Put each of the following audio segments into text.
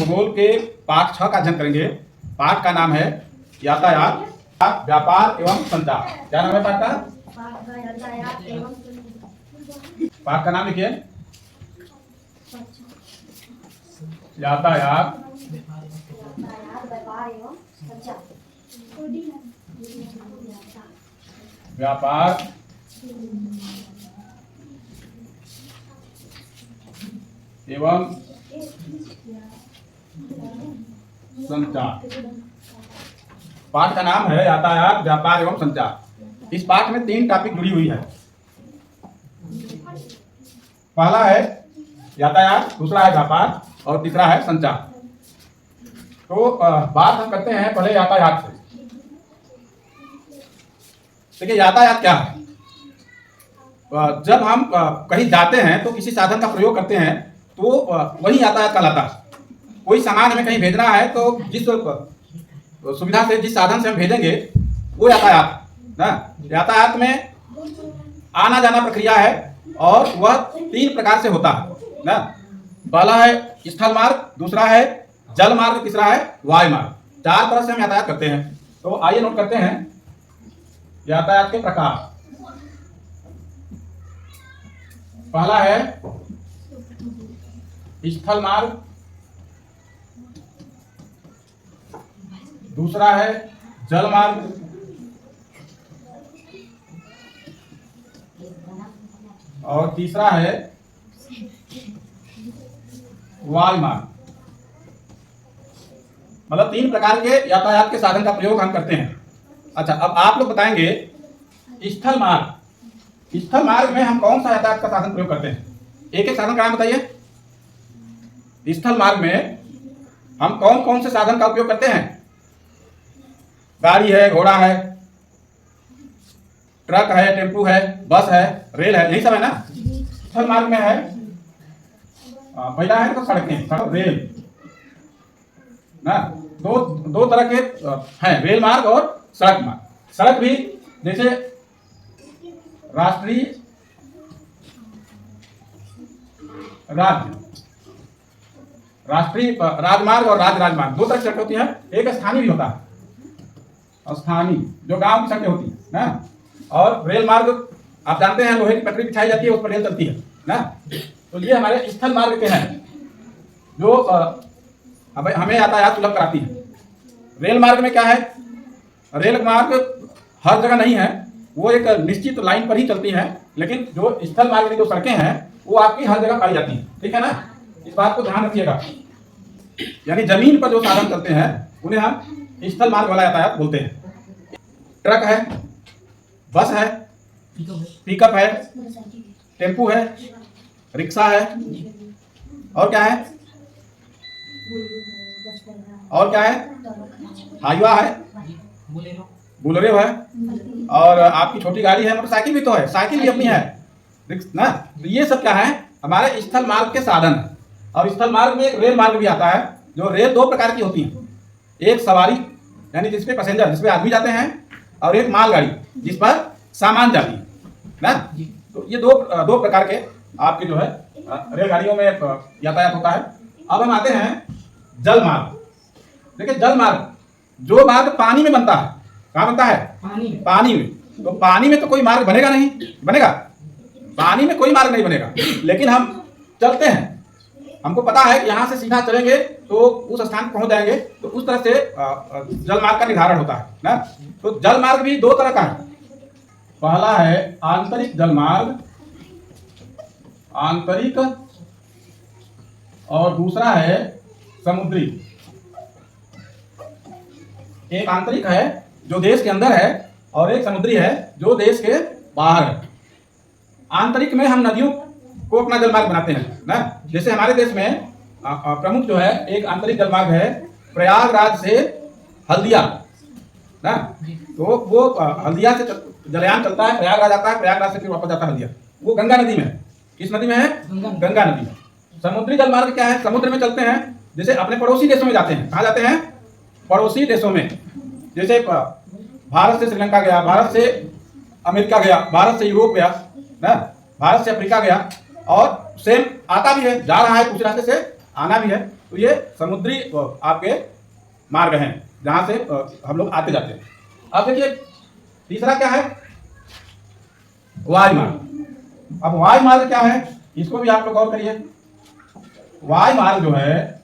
भूगोल के पाठ 6 का अध्ययन करेंगे। पाठ का नाम है यातायात, व्यापार एवं संचार। क्या नाम है पाठ का? पाठ का नाम लिखिए, यातायात, व्यापार एवं संचार। पाठ का नाम है यातायात, व्यापार एवं संचार। इस पाठ में 3 टॉपिक जुड़ी हुई है। पहला है यातायात, दूसरा है व्यापार और तीसरा है संचार। तो बात हम करते हैं पहले यातायात से। देखिए यातायात क्या है। जब हम कहीं जाते हैं तो किसी साधन का प्रयोग करते हैं तो वही यातायात कहलाता है। कोई सामान हमें कहीं भेजना है तो जिस सुविधा से, जिस साधन से हम भेजेंगे वो यातायात ना। यातायात में आना जाना प्रक्रिया है और वह 3 प्रकार से होता है ना। पहला है स्थल मार्ग, दूसरा है जल मार्ग, तीसरा है वायु मार्ग। 4 तरह से हम यातायात करते हैं। तो आइए नोट करते हैं यातायात के प्रकार। पहला है स्थल मार्ग, दूसरा है जल मार्ग, और तीसरा है वायु मार्ग। मतलब 3 प्रकार के यातायात के साधन का प्रयोग हम करते हैं। अच्छा, अब आप लोग बताएंगे स्थल मार्ग। स्थल मार्ग में हम कौन सा यातायात का साधन प्रयोग करते हैं? एक एक साधन का नाम बताइए। स्थल मार्ग में हम कौन कौन से साधन का उपयोग करते हैं? गाड़ी है, घोड़ा है, ट्रक है, टेम्पू है, बस है, रेल है, यही सब है ना। स्थल मार्ग में है पहला है तो सड़कें, सड़क, रेल ना। दो तरह के हैं, रेल मार्ग और सड़क मार्ग। सड़क भी जैसे राष्ट्रीय राजमार्ग और राजमार्ग, 2 तरह की सड़कें होती हैं। एक स्थानीय भी होता है, स्थानीय जो गांव की सड़कें होती है ना। और रेल मार्ग आप जानते हैं, लोहे की पटरी बिछाई जाती है, उस पर रेल चलती है ना। तो ये हमारे स्थल मार्ग के हैं जो हमें यातायात सुलभ कराती है। रेल मार्ग में क्या है? रेल मार्ग हर जगह नहीं है, वो एक निश्चित लाइन पर ही चलती है। लेकिन जो स्थल मार्ग की जो सड़कें हैं वो आपकी हर जगह पाई जाती हैं। ठीक है ना, इस बात को ध्यान रखिएगा। यानी जमीन पर जो साधन चलते हैं उन्हें हम स्थल मार्ग वाला यातायात बोलते हैं। ट्रक है, बस है, पिकअप है, टेम्पू है, रिक्शा है, और क्या है? और क्या है? हाईवा है, बोलेरो है, और आपकी छोटी गाड़ी है, मोटरसाइकिल भी तो है, साइकिल भी अपनी है ना। तो ये सब क्या है? हमारे स्थल मार्ग के साधन है। और स्थल मार्ग में एक रेल मार्ग भी आता है। जो रेल 2 प्रकार की होती है, एक सवारी यानी जिसपे पैसेंजर, जिसपे आदमी जाते हैं, और एक मालगाड़ी जिस पर सामान जाती है ना। तो ये दो प्रकार के आपके जो है रेलगाड़ियों में यातायात होता है। अब हम आते हैं जल मार्ग। देखिए जल मार्ग, जो मार्ग पानी में बनता है। कहाँ बनता है? पानी में। तो पानी में तो कोई मार्ग बनेगा नहीं, बनेगा? पानी में कोई मार्ग नहीं बनेगा। लेकिन हम चलते हैं, हमको पता है कि यहाँ से सीधा चलेंगे तो उस स्थान पर पहुंच जाएंगे। तो उस तरह से जल मार्ग का निर्धारण होता है ना। तो जल मार्ग भी 2 तरह का है। पहला है आंतरिक जल मार्ग, आंतरिक, और दूसरा है समुद्री। एक आंतरिक है जो देश के अंदर है, और एक समुद्री है जो देश के बाहर है। आंतरिक में हम नदियों को अपना जलमार्ग बनाते हैं ना। जैसे हमारे देश में प्रमुख जो है एक आंतरिक जलमार्ग है, प्रयागराज से हल्दिया ना। तो वो हल्दिया से जलयान चलता है, प्रयागराज आता है, प्रयागराज से फिर वापस जाता है हल्दिया। वो गंगा नदी में है। किस नदी में है? गंगा नदी में। समुद्री जलमार्ग क्या है? समुद्र में चलते हैं। जैसे अपने पड़ोसी देशों में जाते हैं। कहाँ जाते हैं? पड़ोसी देशों में। जैसे भारत से श्रीलंका गया, भारत से अमेरिका गया, भारत से यूरोप गया ना, भारत से अफ्रीका गया, और सेम आता भी है, जा रहा है, कुछ रास्ते से आना भी है। तो ये समुद्री आपके मार्ग हैं जहां से हम लोग आते जाते हैं। अब देखिए तीसरा क्या है, वायु मार्ग। अब वायु मार्ग क्या है, इसको भी आप लोग गौर करिए। वायु मार्ग जो है,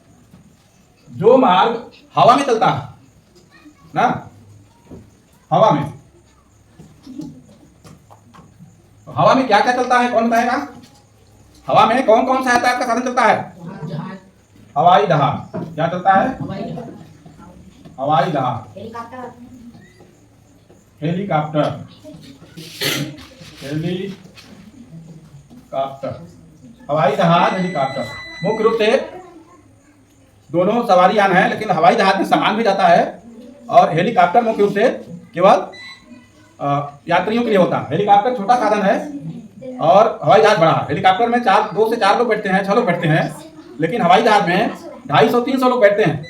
जो मार्ग हवा में चलता है ना, हवा में, हवा में क्या क्या चलता है कौन बताएगा? हवा में कौन कौन सा यातायात का साधन चलता है? हवाई जहाज। क्या चलता है? हवाई जहाज, हेलीकॉप्टर, हवाई जहाज, हेलीकॉप्टर। मुख्य रूप से दोनों सवारी यान है, लेकिन हवाई जहाज में सामान भी जाता है और हेलीकॉप्टर मुख्य रूप से केवल यात्रियों के लिए होता है। हेलीकॉप्टर छोटा साधन है और हवाई जहाज बड़ा है। हेलीकॉप्टर में 2 से 4 लोग बैठते हैं, 6 लोग बैठते हैं, लेकिन हवाई जहाज में 250-300 लोग बैठते हैं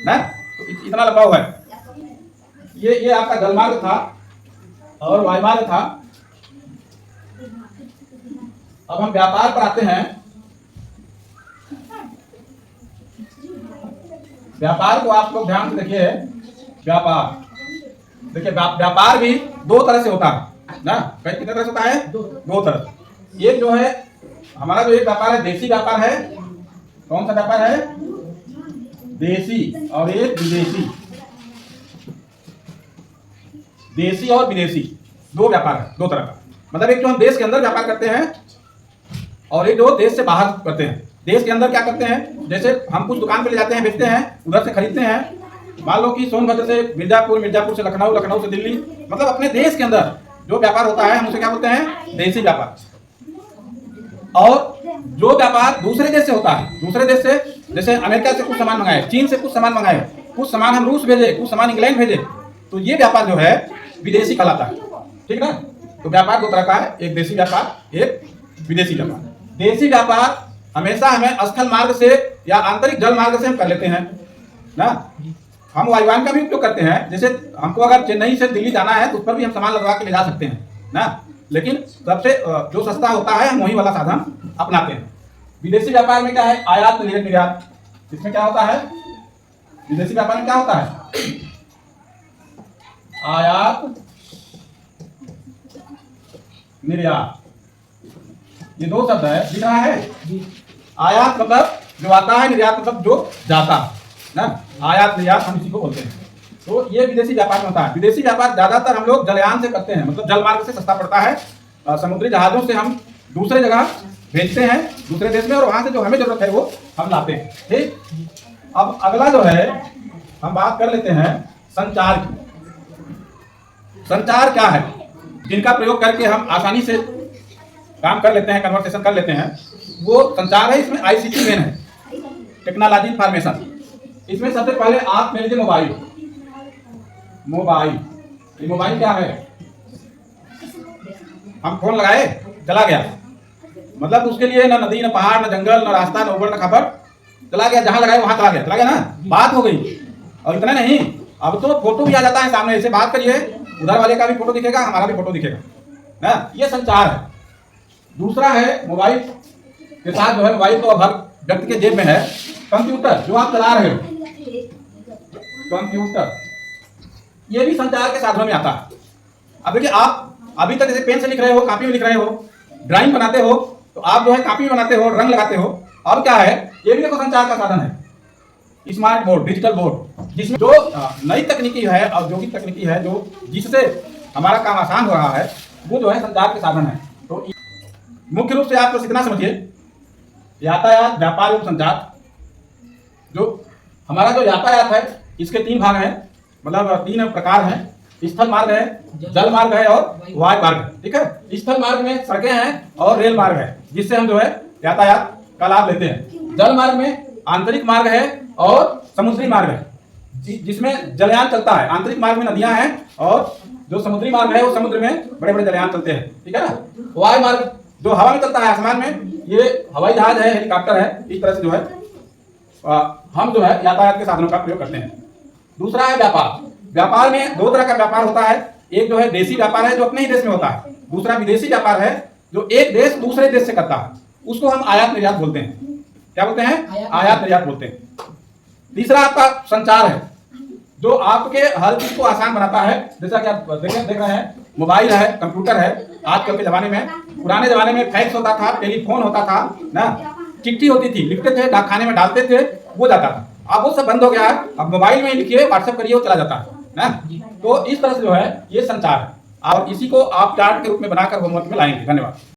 ना, तो इतना लंबा हुआ है। ये आपका जलमार्ग था और वायुमार्ग था। अब हम व्यापार पर आते हैं। व्यापार को आप लोग ध्यान से देखिए। व्यापार देखिए, व्यापार भी 2 तरह से होता है ना। कितने तरह से होता है? 2 तरह। एक जो है हमारा जो एक व्यापार है, देसी व्यापार है। कौन सा व्यापार है? देसी, और एक विदेशी। देसी और विदेशी 2 व्यापार है, 2 तरह का। मतलब एक जो हम देश के अंदर व्यापार करते हैं और एक जो देश से बाहर करते हैं। देश के अंदर क्या करते हैं, जैसे हम कुछ दुकान पे ले जाते हैं, बेचते हैं, उधर से खरीदते हैं। मान लो कि सोनभद्र से मिर्जापुर, मिर्जापुर से लखनऊ, लखनऊ से दिल्ली, मतलब अपने देश के अंदर जो व्यापार होता है हम उसे क्या बोलते हैं? देसी व्यापार। और जो व्यापार दूसरे देश से होता है, दूसरे देश से, जैसे अमेरिका से कुछ सामान मंगाए, चीन से कुछ सामान मंगाए, कुछ सामान हम रूस भेजे, कुछ सामान इंग्लैंड भेजे, तो ये व्यापार जो है विदेशी कहलाता है। ठीक ना? तो व्यापार 2 तरह का है, एक देसी व्यापार, एक विदेशी व्यापार। देसी व्यापार हमेशा हमें स्थल मार्ग से या आंतरिक जल मार्ग से हम कर लेते हैं ना। हम वायुयान का भी उपयोग करते हैं। जैसे हमको अगर चेन्नई से दिल्ली जाना है तो उस पर भी हम सामान लगवा के ले जा सकते हैं ना, लेकिन सबसे जो सस्ता होता है हम वही वाला साधन अपनाते हैं। विदेशी व्यापार में क्या है? आयात निर्यात। इसमें क्या होता है? विदेशी व्यापार में क्या होता है? आयात निर्यात। ये 2 शब्द है, दिख रहा है? आयात मतलब जो आता है, निर्यात मतलब जो जाता है ना। आयात निर्यात हम इसी को बोलते हैं। तो ये विदेशी व्यापार में होता है। विदेशी व्यापार ज्यादातर हम लोग जलयान से करते हैं, मतलब जल मार्ग से सस्ता पड़ता है। समुद्री जहाजों से हम दूसरे जगह भेजते हैं, दूसरे देश में, और वहां से जो हमें जरूरत है वो हम लाते हैं। ठीक। अब अगला जो है हम बात कर लेते हैं संचार की। संचार क्या है? जिनका प्रयोग करके हम आसानी से काम कर लेते हैं, कन्वर्सेशन कर लेते हैं, वो संचार है। इसमें आईसीटी मेन है, टेक्नोलॉजी इंफॉर्मेशन। इसमें सबसे पहले आप ले लीजिए मोबाइल। मोबाइल, ये मोबाइल क्या है? हम फोन लगाए, चला गया, मतलब उसके लिए ना नदी, ना पहाड़, ना जंगल, ना रास्ता, ना ऊपर, ना खबर, चला गया, जहां लगाए वहां चला गया ना, बात हो गई। और इतना नहीं, अब तो फोटो भी आ जाता है सामने, ऐसे बात करिए, उधर वाले का भी फोटो दिखेगा, हमारा भी फोटो दिखेगा ना। ये संचार है। दूसरा है मोबाइल के साथ जो है, मोबाइल तो हर व्यक्ति के जेब में है, कंप्यूटर जो आप चला रहे हो, कंप्यूटर, ये भी संचार के साधनों में आता है। अब देखिए, आप अभी तक जैसे पेन से लिख रहे हो, कॉपी में लिख रहे हो, ड्राइंग बनाते हो, तो आप जो है कॉपी में बनाते हो, रंग लगाते हो। अब क्या है, ये भी देखो संचार का साधन है। स्मार्ट बोर्ड, डिजिटल बोर्ड, जिसमें जो नई तकनीकी है, औद्योगिक तकनीकी है, जो जिससे हमारा काम आसान हो रहा है, वो जो है संचार के साधन है। तो मुख्य रूप से आप बस इतना समझिए, यातायात, व्यापार एवं संचार। जो हमारा जो यातायात है, इसके 3 भाग हैं, मतलब 3 प्रकार हैं। स्थल मार्ग है, जल मार्ग है और वायु मार्ग है। ठीक है। स्थल मार्ग में सड़कें हैं और रेल मार्ग है, जिससे हम जो है यातायात का लाभ लेते हैं। जल मार्ग में आंतरिक मार्ग है और समुद्री मार्ग है, जिसमें जलयान चलता है। आंतरिक मार्ग में नदियां हैं और जो समुद्री मार्ग है वो समुद्र में बड़े बड़े जलयान चलते हैं। ठीक है ना। वायु मार्ग जो हवा में चलता है, आसमान में, ये हवाई जहाज है, हेलीकॉप्टर है। इस तरह से जो है हम जो है यातायात के साधनों का प्रयोग करते हैं। दूसरा है व्यापार। व्यापार में 2 तरह का व्यापार होता है। एक जो है देसी व्यापार है, जो अपने ही देश में होता है। दूसरा विदेशी व्यापार है, जो एक देश दूसरे देश से करता है। उसको हम आयात निर्यात बोलते हैं। क्या बोलते हैं? आयात निर्यात बोलते हैं। तीसरा आपका संचार है, जो आपके हर चीज को आसान बनाता है। जैसा कि आप देख रहे हैं, मोबाइल है, कंप्यूटर है। आजकल के जमाने में, पुराने जमाने में फैक्स होता था, टेलीफोन होता था ना, चिट्ठी होती थी, लिखते थे, डाकखाने में डालते थे, वो जाता था। अब वो सब बंद हो गया है। अब मोबाइल में लिखिए, व्हाट्सएप करिए, वो चला जाता है ना। तो इस तरह से जो है ये संचार है, और इसी को आप चार्ट के रूप में बनाकर होमवर्क में लाएंगे। धन्यवाद।